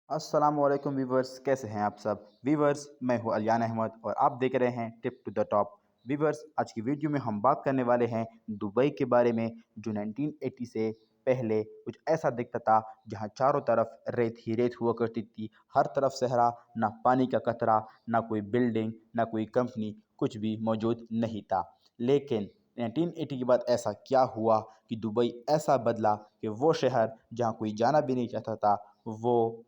अस्सलाम वालेकुम व्यूवर्स, कैसे हैं आप सब व्यूवर्स। मैं हूं अलियान अहमद और आप देख रहे हैं tip to the top. Viewers, आज की वीडियो में हम बात करने वाले हैं दुबई के बारे में, जो 1980 से पहले कुछ ऐसा दिखता था जहां चारों तरफ रेत ही रेत हुआ करती थी। हर तरफ सहरा, ना पानी का कतरा, ना कोई बिल्डिंग, ना कोई कंपनी, कुछ भी मौजूद नहीं था। लेकिन 1980 के बाद ऐसा क्या हुआ कि दुबई ऐसा बदला कि वो शहर जहां कोई जाना भी नहीं चाहता था, वो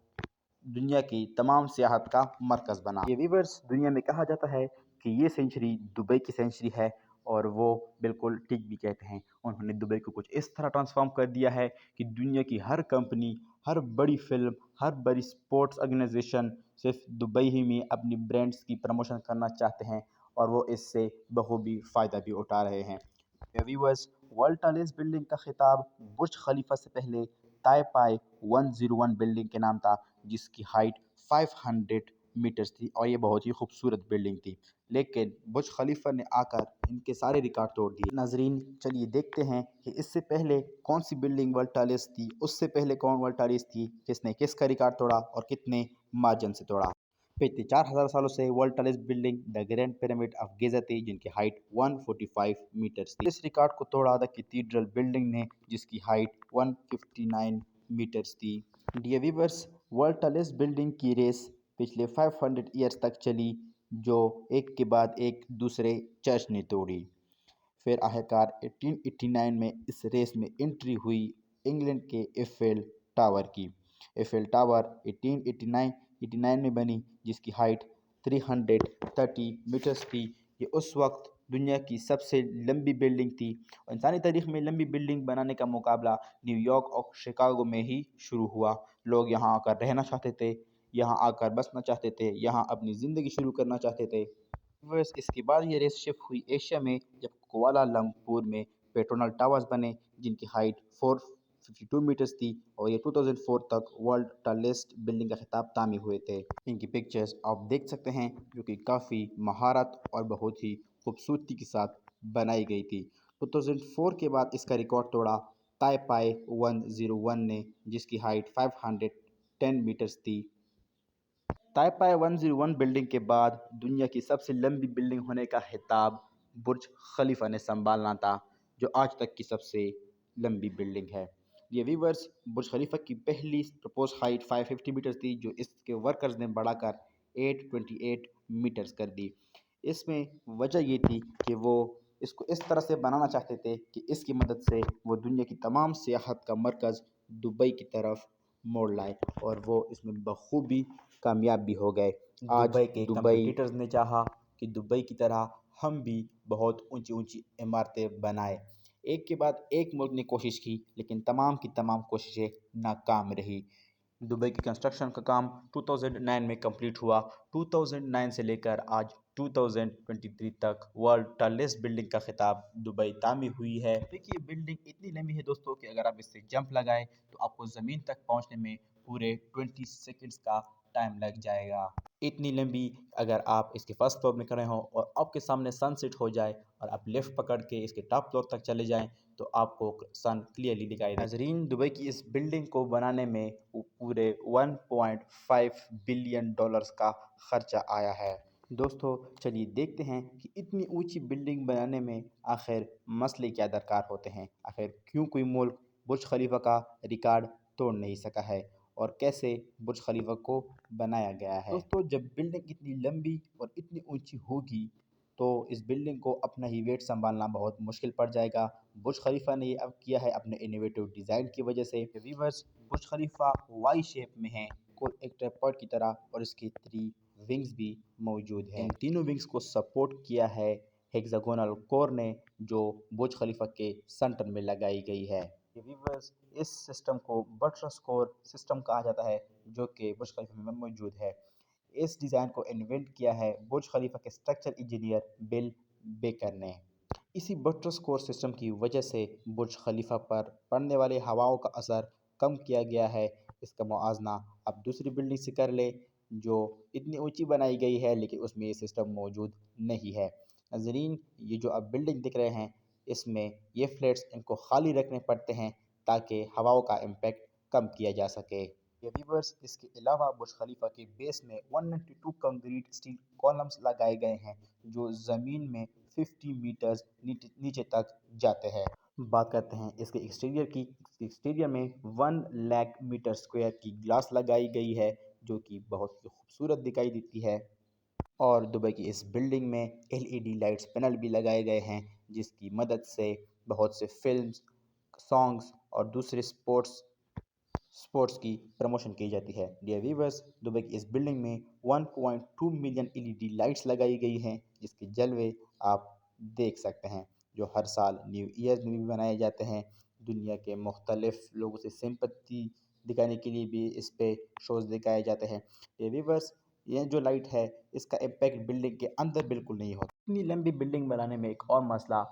दुनिया की तमाम सियाहत का मरकज़ बना। ये वीवर्स, दुनिया में कहा जाता है कि ये सेंचुरी दुबई की सेंचुरी है, और वो बिल्कुल ठीक भी कहते हैं। उन्होंने दुबई को कुछ इस तरह ट्रांसफॉर्म कर दिया है कि दुनिया की हर कंपनी, हर बड़ी फिल्म, हर बड़ी स्पोर्ट्स ऑर्गेनाइजेशन सिर्फ दुबई ही में अपनी ब्रांड्स की प्रमोशन करना चाहते हैं, और वो इससे बखूबी फ़ायदा भी उठा रहे हैं। व्यूअर्स, वर्ल्ड टालेस्ट बिल्डिंग का खिताब बुर्ज खलीफा से पहले ताइपाई 101 बिल्डिंग के नाम था, जिसकी हाइट 500 मीटर्स थी और ये बहुत ही खूबसूरत बिल्डिंग थी। लेकिन बुर्ज खलीफा ने आकर इनके सारे रिकॉर्ड तोड़ दिए। नाजरीन, चलिए देखते हैं कि इससे पहले कौन सी बिल्डिंग वर्ल्ड टालेस्ट थी, उससे पहले कौन वर्ल्ड टालेस्ट थी, किसने किसका रिकॉर्ड तोड़ा और कितने मार्जिन से तोड़ा। पिछले 4000 सालों से world tallest building the grand pyramid of Giza थी, जिनकी हाइट 145 मीटर्स थी। इस रिकॉर्ड को तोड़ा द कैथीड्रल बिल्डिंग ने, जिसकी हाइट 159 मीटर्स थी। Dear viewers, world tallest building की रेस पिछले 500 ईयर्स तक चली, जो एक के बाद एक दूसरे चर्च ने तोड़ी। फिर आखिरकार 1889 में इस रेस में एंट्री हुई इंग्लैंड के एफेल टावर की। एफेल टावर 1889 में बनी, जिसकी हाइट 330 मीटर्स थी। ये उस वक्त दुनिया की सबसे लंबी बिल्डिंग थी, और इंसानी तारीख में लंबी बिल्डिंग बनाने का मुकाबला न्यूयॉर्क और शिकागो में ही शुरू हुआ। लोग यहाँ आकर रहना चाहते थे, यहाँ आकर बसना चाहते थे, यहाँ अपनी ज़िंदगी शुरू करना चाहते थे। बस इसके बाद ये रेस शिफ्ट हुई एशिया में, जब कुआलालंपुर में पेट्रोनल टावर्स बने, जिनकी हाइट 452 मीटर्स थी, और ये 2004 तक वर्ल्ड टालेस्ट बिल्डिंग का खिताब तामीर हुए थे। इनकी पिक्चर्स आप देख सकते हैं, जो कि काफ़ी महारत और बहुत ही खूबसूरती के साथ बनाई गई थी। 2004 के बाद इसका रिकॉर्ड तोड़ा ताइपाई 101 ने, जिसकी हाइट 510 मीटर्स थी। ताइपाई 101 बिल्डिंग के बाद दुनिया की सबसे लंबी बिल्डिंग होने का खिताब बुर्ज खलीफा ने संभालना था, जो आज तक की सबसे लंबी बिल्डिंग है। ये व्यूवर्स, बुर्ज खलीफा की पहली प्रपोज हाइट 550 मीटर्स थी, जो इसके वर्कर्स ने बढ़ाकर 828 मीटर्स कर दी। इसमें वजह ये थी कि वो इसको इस तरह से बनाना चाहते थे कि इसकी मदद से वो दुनिया की तमाम सियाहत का मरकज़ दुबई की तरफ मोड़ लाए, और वो इसमें बखूबी कामयाब भी हो गए। आज दुबई के दुबई कम्पिटिटर्स ने चाहा कि दुबई की तरह हम भी बहुत ऊंची ऊंची इमारतें बनाए। एक के बाद एक मुल्क ने कोशिश की, लेकिन तमाम की तमाम कोशिशें नाकाम रही। दुबई की कंस्ट्रक्शन का काम 2009 में कंप्लीट हुआ। 2009 से लेकर आज 2023 तक वर्ल्ड टालेस्ट बिल्डिंग का खिताब दुबई तामीर हुई है। देखिए, बिल्डिंग इतनी लंबी है दोस्तों कि अगर आप इससे जंप लगाएं तो आपको ज़मीन तक पहुंचने में पूरे 20 सेकंड्स का टाइम लग जाएगा। इतनी लंबी, अगर आप इसके फर्स्ट फ्लोर में खड़े हों और आपके सामने सनसेट हो जाए और आप लेफ़्ट पकड़ के इसके टॉप फ्लोर तक चले जाएं, तो आपको सन क्लियरली दिखाई दे। नाजरीन, दुबई की इस बिल्डिंग को बनाने में पूरे 1.5 बिलियन डॉलर्स का खर्चा आया है। दोस्तों, चलिए देखते हैं कि इतनी ऊंची बिल्डिंग बनाने में आखिर मसले क्या दरकार होते हैं। आखिर क्यों कोई मुल्क बुर्ज खलीफा का रिकॉर्ड तोड़ नहीं सका है, और कैसे बुर्ज खलीफा को बनाया गया है। दोस्तों, जब बिल्डिंग इतनी लंबी और इतनी ऊंची होगी, तो इस बिल्डिंग को अपना ही वेट संभालना बहुत मुश्किल पड़ जाएगा। बुर्ज खलीफा ने ये अब किया है अपने इनोवेटिव डिज़ाइन की वजह से। व्यूअर्स, बुर्ज खलीफा वाई शेप में है, को एक ट्राइपॉड की तरह, और इसकी 3 विंग्स भी मौजूद हैं। इन तीनों विंग्स को सपोर्ट किया है हेक्सागोनल कोर ने, जो बुर्ज खलीफा के सेंटर में लगाई गई है। व्यूअर्स, इस सिस्टम को बटरस कोर सिस्टम कहा जाता है, जो कि बुर्ज खलीफा में मौजूद है। इस डिज़ाइन को इन्वेंट किया है बुर्ज खलीफा के स्ट्रक्चर इंजीनियर बिल बेकर ने। इसी बटरस कोर सिस्टम की वजह से बुर्ज खलीफा पर पड़ने वाले हवाओं का असर कम किया गया है। इसका मुआवजा अब दूसरी बिल्डिंग से कर ले, जो इतनी ऊंची बनाई गई है, लेकिन उसमें ये सिस्टम मौजूद नहीं है। नाजरीन, ये जो अब बिल्डिंग दिख रहे हैं, इसमें ये फ्लैट्स इनको खाली रखने पड़ते हैं ताकि हवाओं का इम्पैक्ट कम किया जा सके। یہ ویورز اس کے علاوہ برج خلیفہ کے بیس میں 192 کنکریٹ اسٹیل کالمز لگائے گئے ہیں جو زمین میں 50 میٹرز نیچے تک جاتے ہیں۔ بات کرتے ہیں اس کے ایکسٹیریئر کی۔ ایکسٹیریئر میں 1 لاکھ میٹر اسکوائر کی گلاس لگائی گئی ہے جو کہ بہت ہی خوبصورت دکھائی دیتی ہے، اور دبئی کی اس بلڈنگ میں LED لائٹس پینل بھی لگائے گئے ہیں جس کی مدد سے بہت سے فلمز، سانگز اور دوسرے سپورٹس کی پروموشن کی جاتی ہے۔ ڈیئر ویورز، دبئی کی اس بلڈنگ میں 1.2 ملین LED لائٹس لگائی گئی ہیں جس کے جلوے آپ دیکھ سکتے ہیں جو ہر سال نیو ایئر میں بھی بنائے جاتے ہیں۔ دنیا کے مختلف لوگوں سے سمپتی دکھانے کے لیے بھی اس پہ شوز دکھائے جاتے ہیں۔ ڈیئر ویورز، یہ جو لائٹ ہے اس کا امپیکٹ بلڈنگ کے اندر بالکل نہیں ہوتا۔ اتنی لمبی بلڈنگ بنانے میں ایک اور مسئلہ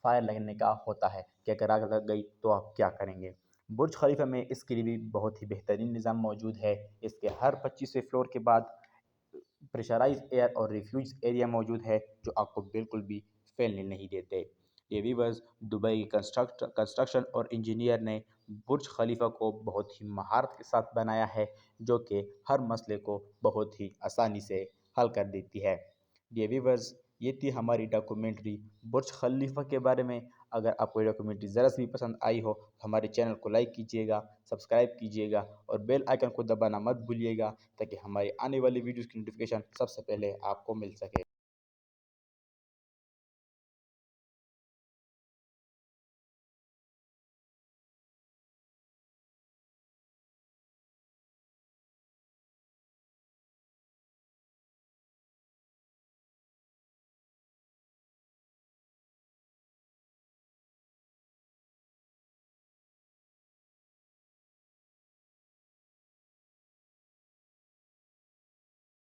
فائر لگنے کا ہوتا ہے کہ اگر آگ لگ گئی تو آپ کیا کریں گے۔ برج خلیفہ میں اس کے لیے بھی بہت ہی بہترین نظام موجود ہے۔ اس کے ہر 25ویں فلور کے بعد پریشرائز ایئر اور ریفیوج ایریا موجود ہے جو آپ کو بالکل بھی پھیلنے نہیں دیتے۔ یہ ویورز، دبئی کنسٹرکشن اور انجینئر نے برج خلیفہ کو بہت ہی مہارت کے ساتھ بنایا ہے جو کہ ہر مسئلے کو بہت ہی آسانی سے حل کر دیتی ہے۔ ڈیئر ویورز، یہ تھی ہماری ڈاکومنٹری برج خلیفہ کے بارے میں۔ اگر آپ کو یہ ڈاکومنٹری ذرا سی بھی پسند آئی ہو تو ہمارے چینل کو لائک کیجیے گا، سبسکرائب کیجیے گا اور بیل آئیکن کو دبانا مت بھولیے گا تاکہ ہماری آنے والی ویڈیوز کی نوٹیفیکیشن سب سے پہلے آپ کو مل سکے۔